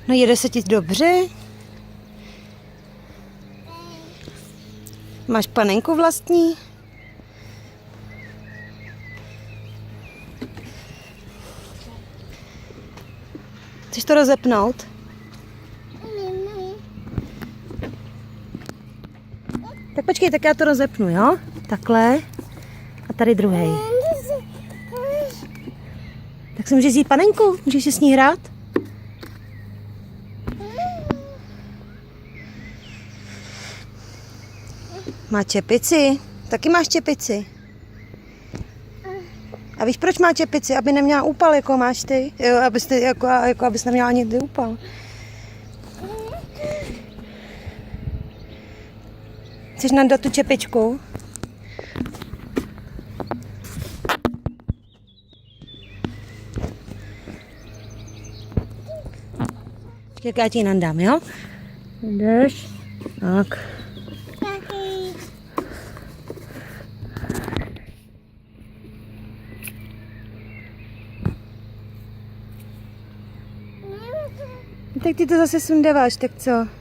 No jede se ti dobře? Máš panenku vlastní? Chceš to rozepnout? Tak počkej, tak já to rozepnu, jo? Takhle. A tady druhý. Tak si můžeš vzít panenku? Můžeš si s ní hrát? Má čepici? Taky máš čepici? A víš, proč má čepici? Aby neměla úpal, jako máš ty? Jo, abys neměla ani ty úpal. Chceš nadat tu čepičku? Jak já ti ji nandám, jo? Jdeš? Tak. Tak ty to zase sundáváš, tak co?